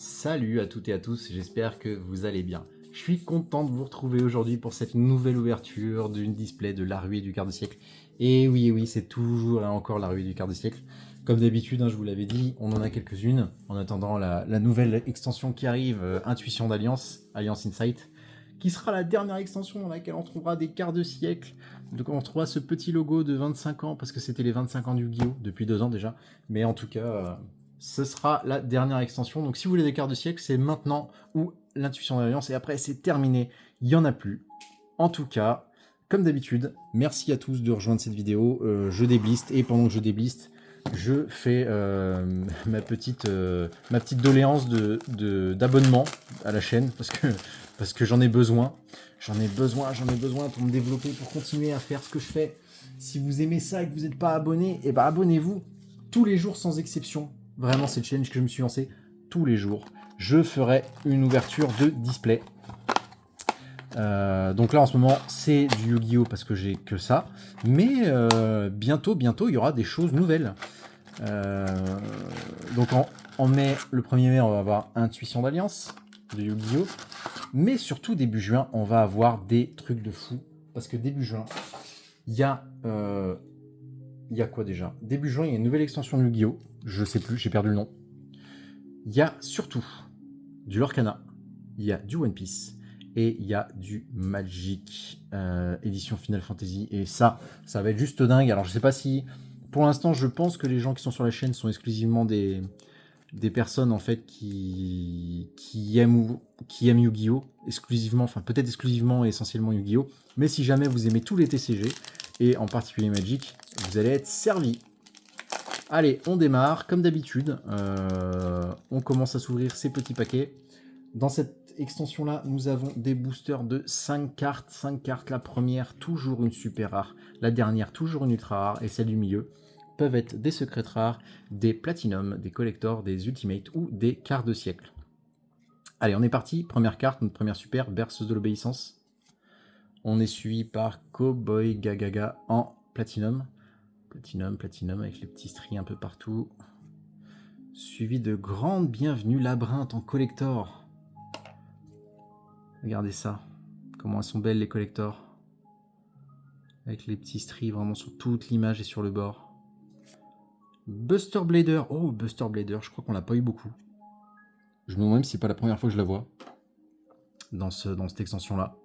Salut à toutes et à tous, j'espère que vous allez bien. Je suis content de vous retrouver aujourd'hui pour cette nouvelle ouverture d'une display de la ruée du quart de siècle. Et oui, c'est toujours et encore la ruée du quart de siècle. Comme d'habitude, je vous l'avais dit, on en a quelques-unes. En attendant la nouvelle extension qui arrive, Intuition d'Alliance, Alliance Insight, qui sera la dernière extension dans laquelle on trouvera des quarts de siècle. Donc on retrouvera ce petit logo de 25 ans, parce que c'était les 25 ans du Yu-Gi-Oh! Depuis 2 ans déjà. Mais en tout cas, ce sera la dernière extension. Donc si vous voulez des quarts de siècle, c'est maintenant ou l'intuition d'alliance. Et après, c'est terminé. Il n'y en a plus. En tout cas, comme d'habitude, merci à tous de rejoindre cette vidéo. Je débliste. Et pendant que je débliste, je fais ma petite doléance d'abonnement à la chaîne. Parce que j'en ai besoin. J'en ai besoin pour me développer, pour continuer à faire ce que je fais. Si vous aimez ça et que vous n'êtes pas abonné, eh ben abonnez-vous tous les jours sans exception. Vraiment, c'est le challenge que je me suis lancé. Tous les jours, je ferai une ouverture de display. Donc là, en ce moment, c'est du Yu-Gi-Oh! Parce que j'ai que ça. Mais bientôt, il y aura des choses nouvelles. Donc en mai, le 1er mai, on va avoir Intuition d'Alliance de Yu-Gi-Oh! Mais surtout, début juin, on va avoir des trucs de fou. Parce que début juin, il y a quoi déjà? Début juin, il y a une nouvelle extension de Yu-Gi-Oh! Je sais plus, j'ai perdu le nom. Il y a surtout du Lorcana, il y a du One Piece et il y a du Magic édition Final Fantasy. Et ça va être juste dingue. Alors je sais pas si, pour l'instant, je pense que les gens qui sont sur la chaîne sont exclusivement des personnes en fait qui aiment Yu-Gi-Oh! Exclusivement, enfin peut-être exclusivement et essentiellement Yu-Gi-Oh! Mais si jamais vous aimez tous les TCG et en particulier Magic, vous allez être servi. Allez, on démarre, comme d'habitude, on commence à s'ouvrir ces petits paquets. Dans cette extension-là, nous avons des boosters de 5 cartes. 5 cartes, la première, toujours une super rare. La dernière, toujours une ultra rare. Et celle du milieu peuvent être des secrets rares, des platinum, des collectors, des ultimates ou des quarts de siècle. Allez, on est parti. Première carte, notre première super, berceuse de l'obéissance. On est suivi par Cowboy Gagaga en platinum. Platinum, avec les petits stries un peu partout. Suivi de Grande Bienvenue Labyrinthe en collector. Regardez ça. Comment elles sont belles les collectors. Avec les petits stries vraiment sur toute l'image et sur le bord. Buster Blader. Oh, Buster Blader, je crois qu'on l'a pas eu beaucoup. Je me demande même si c'est pas la première fois que je la vois. Dans cette extension-là.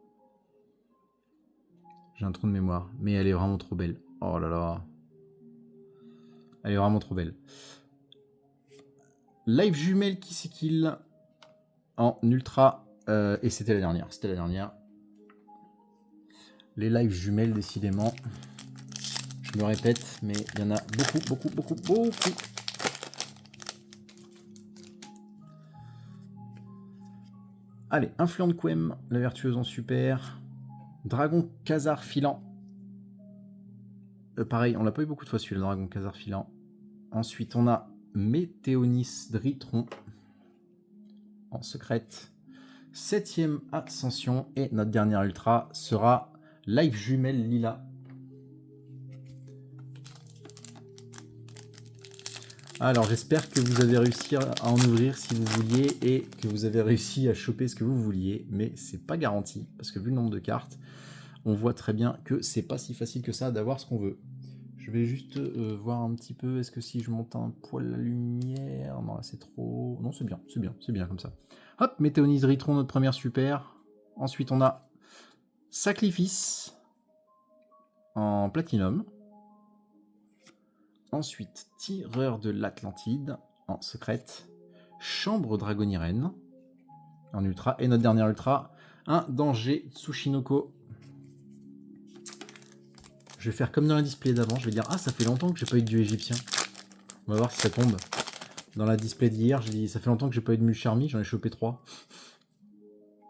J'ai un trou de mémoire. Mais elle est vraiment trop belle. Oh là là. Elle est vraiment trop belle. Live jumelle qui s'équille en ultra. Et c'était la dernière. Les lives jumelles, décidément. Je me répète, mais il y en a beaucoup. Allez, Influent Quem, la vertueuse en super. Dragon Khazar filant. Pareil, on l'a pas eu beaucoup de fois celui-là, le Dragon Khazar filant. Ensuite, on a Météonis Dritron en secrète. 7ème ascension. Et notre dernière ultra sera Live Jumelle Lila. Alors j'espère que vous avez réussi à en ouvrir si vous vouliez et que vous avez réussi à choper ce que vous vouliez, mais c'est pas garanti parce que vu le nombre de cartes, on voit très bien que c'est pas si facile que ça d'avoir ce qu'on veut. Je vais juste voir un petit peu, est-ce que si je monte un poil la lumière, non là c'est trop, non c'est bien comme ça. Hop, Météonis Dritron, notre première super. Ensuite on a Sacrifice en platinum. Ensuite, Tireur de l'Atlantide en secrète. Chambre Dragonirène en ultra. Et notre dernière ultra, un Danger Tsushinoko. Je vais faire comme dans la display d'avant. Je vais dire, ah, ça fait longtemps que j'ai pas eu de dieu égyptien. On va voir si ça tombe. Dans la display d'hier, j'ai dit, ça fait longtemps que j'ai pas eu de Mulcharmi. J'en ai chopé 3.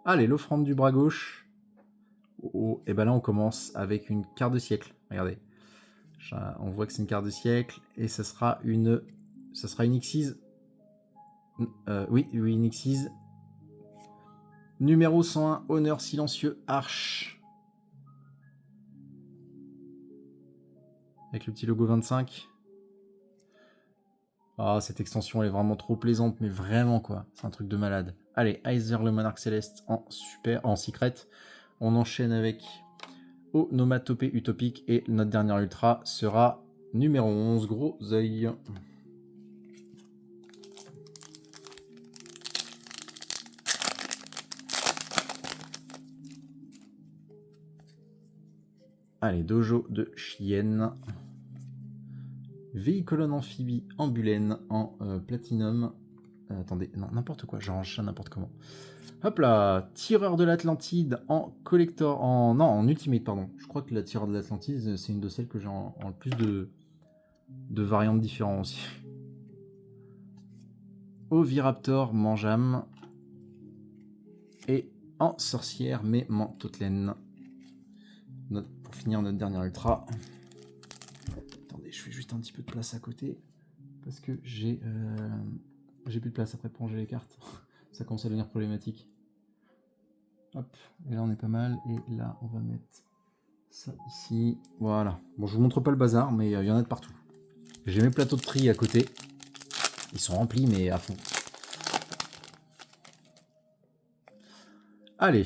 Allez, l'offrande du bras gauche. Oh, et ben là, on commence avec une carte de siècle. Regardez. On voit que c'est une carte de siècle et ça sera une Xyz. Oui, une Xyz. Numéro 101, honneur silencieux, arche. Avec le petit logo 25. Ah, cette extension, elle est vraiment trop plaisante, mais vraiment, quoi. C'est un truc de malade. Allez, Aizer le Monarque Céleste en secret. On enchaîne avec Onomatopée Utopique. Et notre dernière ultra sera numéro 11, Gros œil. Allez, Dojo de Chienne. Véhicolone amphibie en Bulène en platinum. Attendez, non, n'importe quoi, j'arrange ça n'importe comment. Hop là, Tireur de l'Atlantide en collector, non, en ultimate, pardon. Je crois que la Tireur de l'Atlantide, c'est une de celles que j'ai en le plus de variantes différentes aussi. Oviraptor, Mangeam. Et en sorcière, mais Mantotlen. Pour finir notre dernière ultra. Attendez, je fais juste un petit peu de place à côté. Parce que j'ai plus de place après pour ranger les cartes. Ça commence à devenir problématique. Hop, et là on est pas mal. Et là on va mettre ça ici. Voilà. Bon, je vous montre pas le bazar, mais il y en a de partout. J'ai mes plateaux de tri à côté. Ils sont remplis, mais à fond. Allez,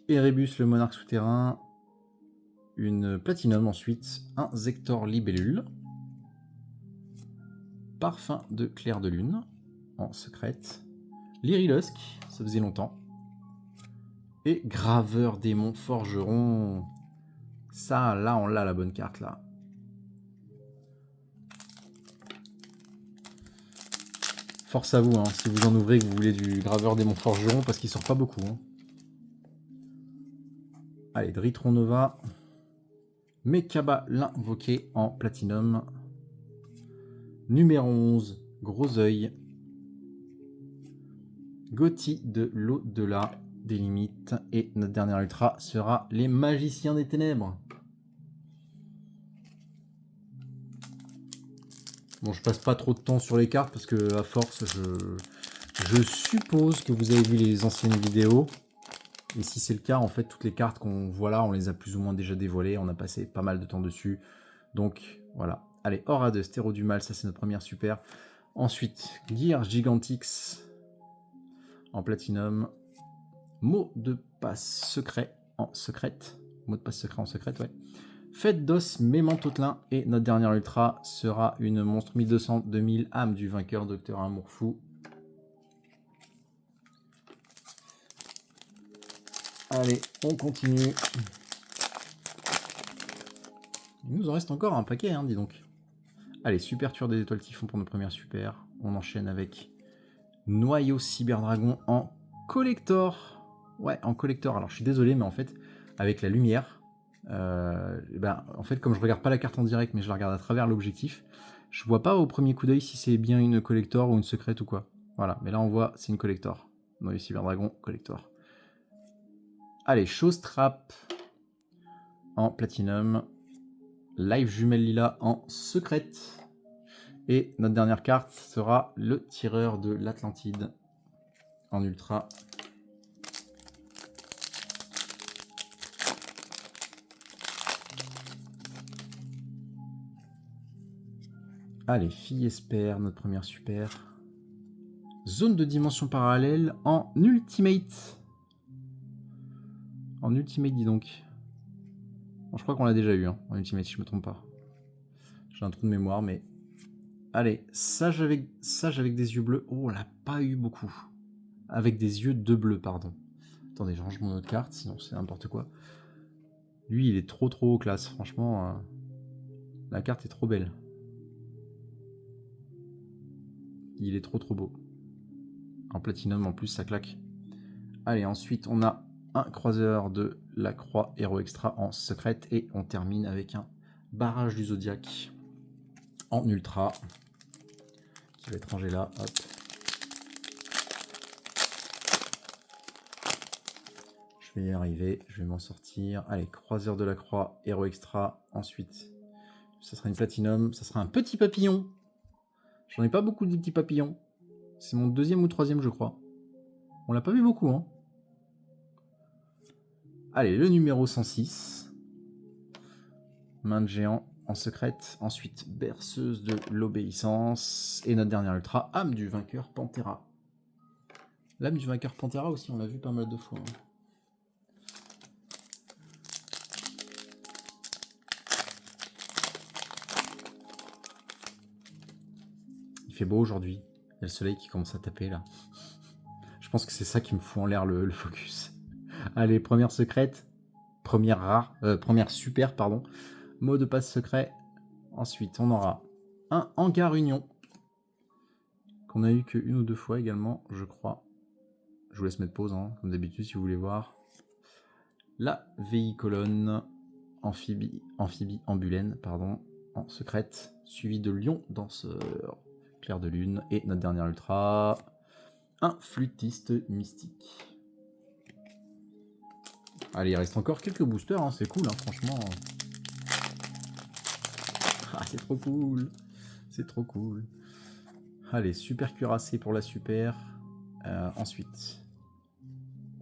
Erebus le monarque souterrain. Une platinum ensuite. Un Zector libellule. Parfum de clair de lune en secrète. Lyrilusk, ça faisait longtemps. Et Graveur démon forgeron. Ça, là, on l'a la bonne carte, là. Force à vous, hein, si vous en ouvrez que vous voulez du Graveur démon forgeron, parce qu'il sort pas beaucoup. Hein. Allez, Dritron Nova. Mekaba l'invoqué en platinum. Numéro 11, Gros œil. Gothi de l'au-delà des limites. Et notre dernière ultra sera les magiciens des ténèbres. Bon, je passe pas trop de temps sur les cartes parce que à force, je suppose que vous avez vu les anciennes vidéos. Et si c'est le cas, en fait, toutes les cartes qu'on voit là, on les a plus ou moins déjà dévoilées. On a passé pas mal de temps dessus. Donc, voilà. Allez, Aura de Stéro du Mal, ça c'est notre première super. Ensuite, Gear Gigantix en platinum. Mot de passe secret en secrète. Mot de passe secret en secrète, ouais. Fête d'os Mémentotelin. Et notre dernière ultra sera une monstre 1200 2000 âme du vainqueur Docteur Amour Fou. Allez, on continue. Il nous en reste encore un paquet, hein, dis donc. Allez, super tueur des étoiles typhon pour nos premières super. On enchaîne avec Noyau Cyberdragon en collector. Ouais, en collector. Alors, je suis désolé, mais en fait, avec la lumière, en fait, comme je regarde pas la carte en direct, mais je la regarde à travers l'objectif, je vois pas au premier coup d'œil si c'est bien une collector ou une secrète ou quoi. Voilà, mais là, on voit, c'est une collector. Noyau Cyberdragon, collector. Allez, Chose Trap en platinum. Live Jumelle Lila en secrète. Et notre dernière carte sera le tireur de l'Atlantide en ultra. Allez, Fille Espère, notre première super. Zone de dimension parallèle en ultimate. En ultimate, dis donc. Bon, je crois qu'on l'a déjà eu, hein, en ultimate, si je me trompe pas. J'ai un trou de mémoire, mais... Allez, sage avec des yeux bleus. Oh, on l'a pas eu beaucoup. Avec des yeux de bleu, pardon. Attendez, je range mon autre carte, sinon c'est n'importe quoi. Lui, il est trop haut classe. Franchement, la carte est trop belle. Il est trop beau. En platinum, en plus, ça claque. Allez, ensuite, on a un croiseur de la Croix Héros Extra en secrète. Et on termine avec un barrage du Zodiaque en ultra. Qui va être rangé là. Hop. Je vais y arriver. Je vais m'en sortir. Allez, croiseur de la Croix Héros Extra. Ensuite, ça sera une platinum. Ça sera un petit papillon. J'en ai pas beaucoup de petits papillons. C'est mon deuxième ou troisième, je crois. On l'a pas vu beaucoup, hein. Allez, le numéro 106. Main de géant en secrète. Ensuite, berceuse de l'obéissance. Et notre dernière ultra, âme du vainqueur Pantera. L'âme du vainqueur Pantera aussi, on l'a vu pas mal de fois. Hein. Il fait beau aujourd'hui. Il y a le soleil qui commence à taper là. Je pense que c'est ça qui me fout en l'air le focus. Allez, première secrète. Première rare. Première super, pardon. Mot de passe secret. Ensuite, on aura un hangar union. Qu'on a eu qu'une ou deux fois également, je crois. Je vous laisse mettre pause, hein, comme d'habitude, si vous voulez voir. La VI colonne amphibie ambulène, pardon, en secrète, suivi de lion danseur, clair de lune, et notre dernière ultra, un flûtiste mystique. Allez, il reste encore quelques boosters, hein, c'est cool, hein, franchement. Ah, c'est trop cool, c'est trop cool. Allez, super cuirassé pour la super. Ensuite...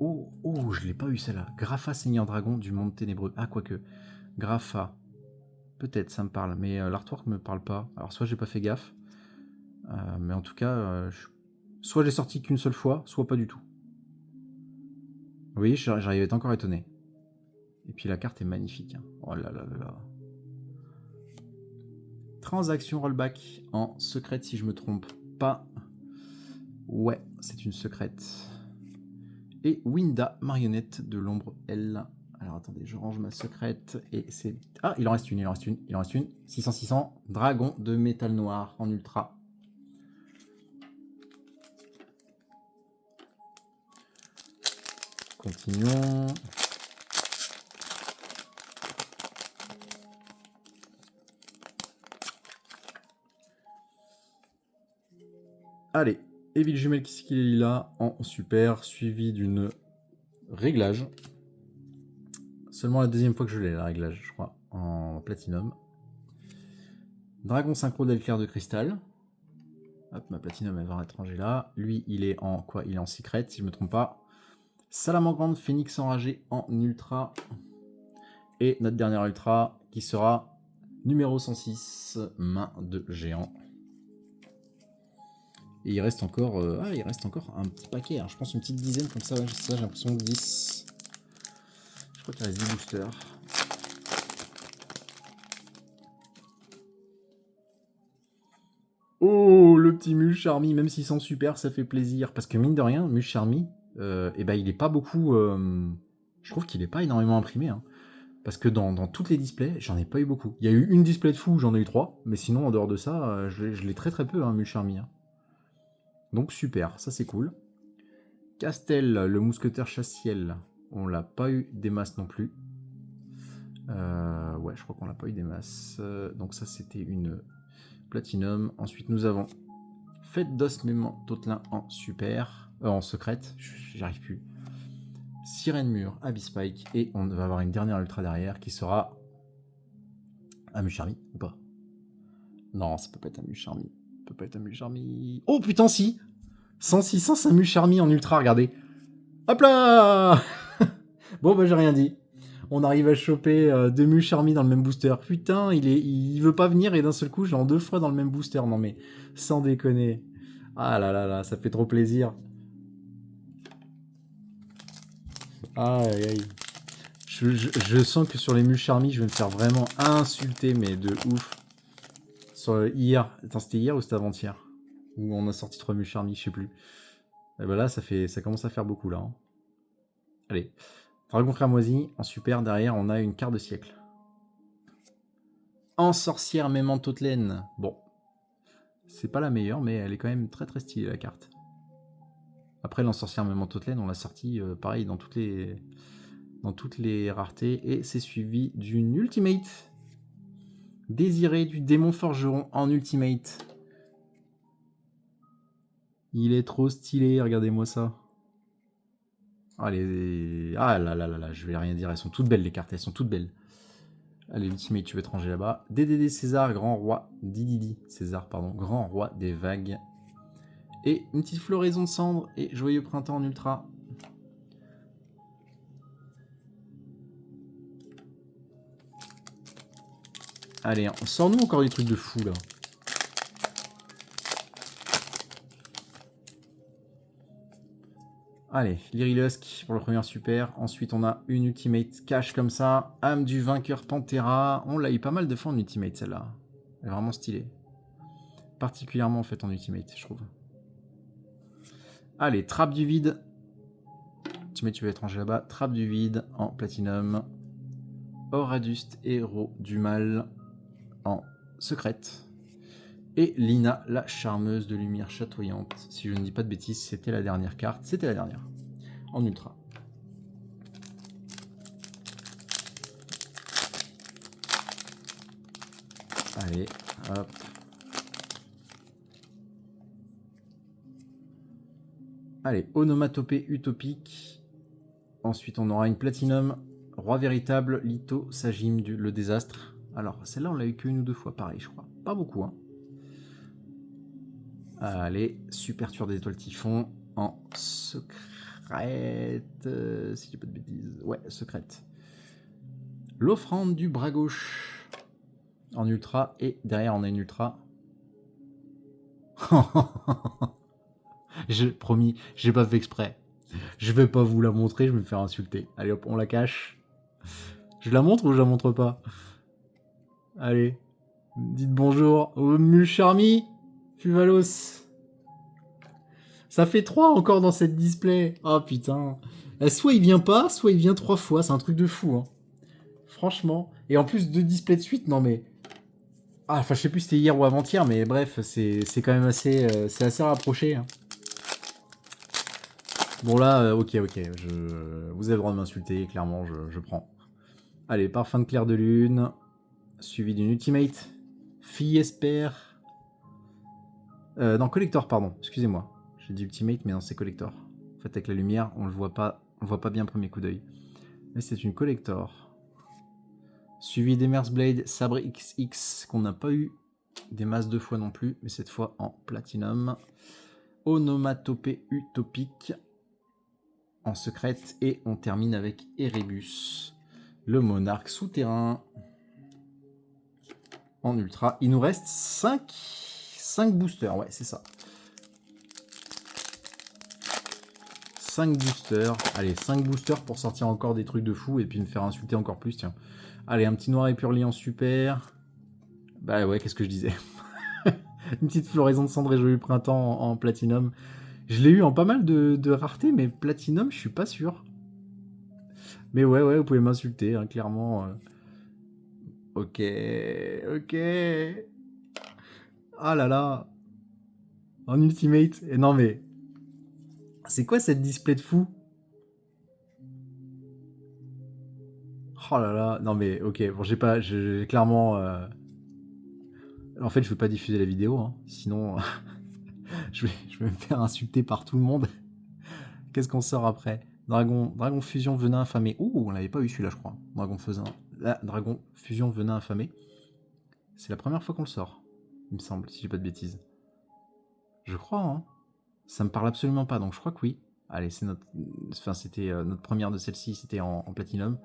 Oh, je l'ai pas eu celle-là. Grapha Seigneur Dragon du Monde Ténébreux. Ah, quoique. Grapha. Peut-être, ça me parle. Mais l'artwork me parle pas. Alors, soit j'ai pas fait gaffe. Mais en tout cas, soit j'ai sorti qu'une seule fois, soit pas du tout. Oui, j'arrive à être encore étonné. Et puis la carte est magnifique. Hein. Oh là là là là. Transaction rollback en secrète, si je me trompe pas. Ouais, c'est une secrète. Et Winda, marionnette de l'ombre L. Alors attendez, je range ma secrète et c'est... Ah, il en reste une. 600-600, dragon de métal noir en ultra. Continuons. Allez, Evil Jumelle qui est là en super, suivi d'une réglage. Seulement la deuxième fois que je l'ai, la réglage, je crois, en platinum. Dragon synchro d'Elclair de cristal. Hop, ma platinum elle va être rangée là. Lui, il est en quoi? Il est en secret, si je ne me trompe pas. Salamandre Phénix enragé en ultra. Et notre dernière ultra qui sera numéro 106, main de géant. Et il reste encore, il reste encore un petit paquet. Hein. Je pense une petite dizaine comme ça. Ouais, j'ai l'impression que 10. Je crois qu'il reste 10 boosters. Oh, le petit Mule Charmy, même s'ils sont super, ça fait plaisir. Parce que mine de rien, Mule Charmy, il est pas beaucoup... je trouve qu'il est pas énormément imprimé. Hein. Parce que dans toutes les displays, j'en ai pas eu beaucoup. Il y a eu une display de fou, j'en ai eu 3. Mais sinon, en dehors de ça, je l'ai très très peu, hein, Mule Charmy. Hein. Donc super, ça c'est cool. Castel, le mousquetaire chasse-ciel, on l'a pas eu des masses non plus. Ouais, je crois qu'on l'a pas eu des masses. Donc ça c'était une platinum. Ensuite nous avons Fête d'os Mément Totelin en super, en secrète, j'y arrive plus. Sirène Mur, Abyss Spike, et on va avoir une dernière ultra derrière qui sera un Mule Charmy ou pas? Non, ça peut pas être un Mule Charmy. Ça peut pas être un Mule Charmy. Oh putain si 100-600, c'est un Mule Charmy en ultra, regardez. Hop là. Bon bah j'ai rien dit. On arrive à choper deux Mule Charmy dans le même booster. Putain, il veut pas venir et d'un seul coup, je l'ai en 2 fois dans le même booster. Non mais, sans déconner. Ah là là là, ça fait trop plaisir. Aïe aïe. Je sens que sur les Mule Charmy, je vais me faire vraiment insulter, mais de ouf. Sur hier. Attends, c'était hier ou c'était avant-hier? Où on a sorti 3 Mule Charmy, je sais plus. Et bah là, ça commence à faire beaucoup là. Hein. Allez. Dragon cramoisi, en super, derrière, on a une carte de siècle. En sorcière Mémentotlaine. Bon. C'est pas la meilleure, mais elle est quand même très très stylée la carte. Après, l'ensorcière Mémentotlaine, on l'a sorti pareil dans toutes les raretés. Et c'est suivi d'une ultimate. Désiré du démon forgeron en ultimate. Il est trop stylé, regardez-moi ça. Allez, ah là là là là, je vais rien dire, elles sont toutes belles les cartes, elles sont toutes belles. Allez, l'ultimate, tu veux te ranger là-bas. DDD César, grand roi. Dididi César, pardon. Grand roi des vagues. Et une petite floraison de cendres et joyeux printemps en ultra. Allez, sors-nous encore des trucs de fou, là. Allez, Lyrilusk pour le premier super. Ensuite, on a une Ultimate cash comme ça. Âme du vainqueur Pantera. On l'a eu pas mal de fois en Ultimate, celle-là. Elle est vraiment stylée. Particulièrement, en fait, en Ultimate, je trouve. Allez, Trappe du vide. Ultimate, tu vas être rangé là-bas. Trappe du vide en Platinum. Oraduste, héros du mal en secrète. Et Lina, la charmeuse de lumière chatoyante. Si je ne dis pas de bêtises, c'était la dernière carte. C'était la dernière. En ultra. Allez, hop. Allez, onomatopée utopique. Ensuite, on aura une platinum. Roi véritable, Litho, Sagim, le désastre. Alors, celle-là, on l'a eu qu'une ou deux fois, pareil, je crois. Pas beaucoup, hein. Allez, super tueur des étoiles typhon en secrète. Si j'ai pas de bêtises. Ouais, secrète. L'offrande du bras gauche en ultra. Et derrière, on a une ultra. Promis, j'ai pas fait exprès. Je vais pas vous la montrer, je vais me faire insulter. Allez hop, on la cache. Je la montre ou je la montre pas? Allez, dites bonjour au Mulcharmi. Fuvalos. Ça fait 3 encore dans cette display. Oh putain. Soit il vient pas, soit il vient 3 fois. C'est un truc de fou. Hein. Franchement. Et en plus 2 displays de suite, non mais... Ah, enfin je sais plus si c'était hier ou avant-hier, mais bref, c'est quand même assez... c'est assez rapproché. Hein. Bon là, ok, vous avez le droit de m'insulter, clairement, je prends. Allez, parfum de clair de lune, suivi d'une ultimate. Fille espère... non, collector, pardon, excusez-moi. J'ai dit ultimate, mais non, c'est collector. En fait, avec la lumière, on le voit pas bien premier coup d'œil. Mais c'est une collector. Suivi d'Emer's Blade, sabre XX, qu'on n'a pas eu des masses de fois non plus, mais cette fois en platinum. Onomatopée utopique en secrète. Et on termine avec Erebus, le monarque souterrain en ultra. Il nous reste 5 boosters, ouais, c'est ça. 5 boosters. Allez, 5 boosters pour sortir encore des trucs de fou et puis me faire insulter encore plus, tiens. Allez, un petit noir épurli en super. Bah ouais, qu'est-ce que je disais. Une petite floraison de cendre et joli printemps en platinum. Je l'ai eu en pas mal de raretés, mais platinum, je suis pas sûr. Mais ouais, vous pouvez m'insulter, hein, clairement. Ok. Ah là là. En ultimate. Et non mais... C'est quoi cette display de fou? Oh là là. Non mais ok. Bon, j'ai clairement... En fait, je veux pas diffuser la vidéo, hein, sinon je vais me faire insulter par tout le monde. Qu'est-ce qu'on sort après? Dragon fusion venin affamé. Ouh, on l'avait pas eu celui-là, je crois. Dragon fusion venin affamé. C'est la première fois qu'on le sort, il me semble, si j'ai pas de bêtises. Je crois, hein. Ça me parle absolument pas, donc je crois que oui. Allez, c'est c'était notre première de celle-ci, c'était en platinum.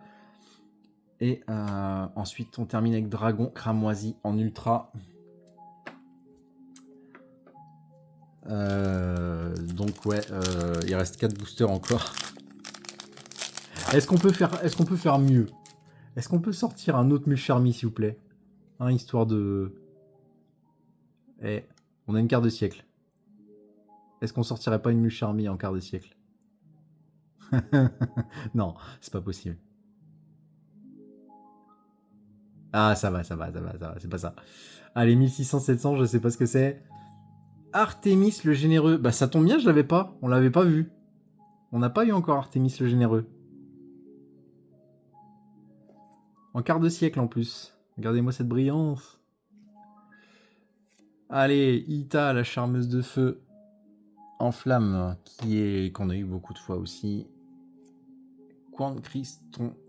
Et ensuite, on termine avec Dragon cramoisi en ultra. Donc ouais, il reste 4 boosters encore. Est-ce qu'on peut faire mieux? Est-ce qu'on peut sortir un autre Mulcharmi, s'il vous plaît? Hein, histoire de... Eh, on a une quart de siècle. Est-ce qu'on sortirait pas une Mulcharmi en quart de siècle? Non, c'est pas possible. Ah, ça va, c'est pas ça. Allez, 1600-700, je sais pas ce que c'est. Artemis le généreux. Bah ça tombe bien, je l'avais pas. On l'avait pas vu. On n'a pas eu encore Artemis le généreux. En quart de siècle en plus. Regardez-moi cette brillance. Allez, Ita, la charmeuse de feu. En flamme, qu'on a eu beaucoup de fois aussi. Quant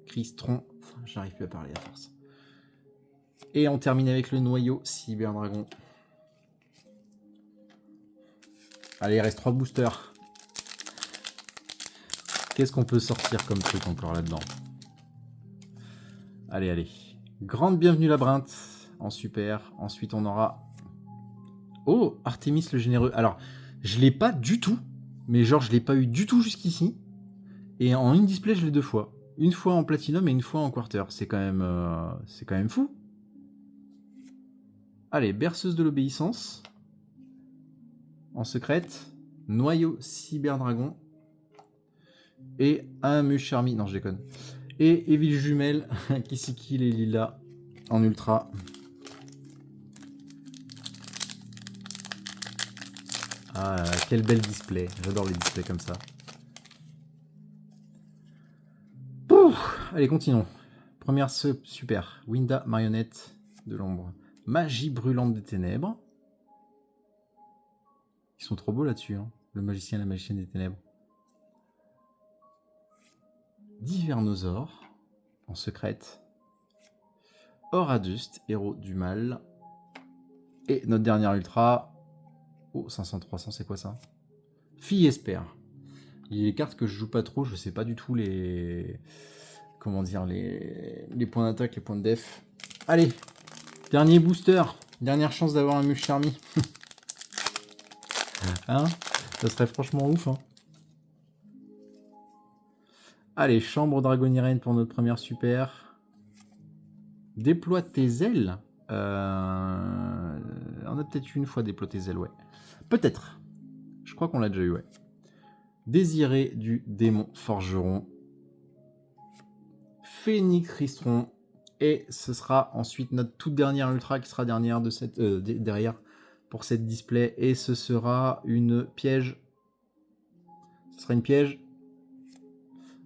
Cristron. J'arrive plus à parler à force. Et on termine avec le noyau Cyberdragon. Allez, il reste 3 boosters. Qu'est-ce qu'on peut sortir comme truc encore là-dedans? Allez. Grande bienvenue labyrinthe. en super. Ensuite, on aura... Oh, Artemis le généreux. Alors, je l'ai pas du tout. Mais genre, je l'ai pas eu du tout jusqu'ici. Et en une display, je l'ai 2 fois. Une fois en platinum et une fois en quarter. C'est quand même fou. Allez, berceuse de l'obéissance. En secrète. Noyau cyberdragon. Et un Musharmi. Non, je déconne. Et Evil Jumelle. Kisiki les lilas. En ultra. Ah, quel bel display. J'adore les displays comme ça. Allez, continuons. Première super. Winda, marionnette de l'ombre. Magie brûlante des ténèbres. Ils sont trop beaux là-dessus. Hein. Le magicien et la magicienne des ténèbres. Divernosaure. En secrète. Horadust, héros du mal. Et notre dernière ultra. Oh, 500-300, c'est quoi ça? Fille Espère. Il y a des cartes que je joue pas trop, je sais pas du tout les... Comment dire, les points d'attaque, les points de def. Allez, dernier booster. Dernière chance d'avoir un Musharmi. Hein? Ça serait franchement ouf. Hein. Allez, chambre dragonienne pour notre première super. Déploie tes ailes. On a peut-être eu une fois déploie tes ailes, ouais. Peut-être. Je crois qu'on l'a déjà eu, ouais. Désiré du démon forgeron. Phénix Ristron. Et ce sera ensuite notre toute dernière ultra qui sera dernière de cette, derrière pour cette display. Et ce sera une piège. Ce sera une piège.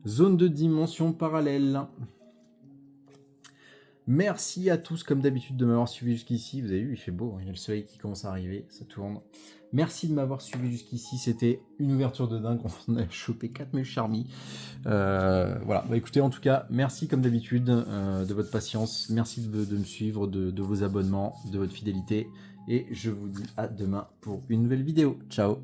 Zone de dimension parallèle. Merci à tous comme d'habitude de m'avoir suivi jusqu'ici. Vous avez vu, il fait beau, il y a le soleil qui commence à arriver, ça tourne. Merci de m'avoir suivi jusqu'ici, c'était une ouverture de dingue, on a chopé 4 Musharmi. Voilà, bah écoutez, en tout cas, merci comme d'habitude de votre patience, merci de me suivre, de vos abonnements, de votre fidélité, et je vous dis à demain pour une nouvelle vidéo. Ciao!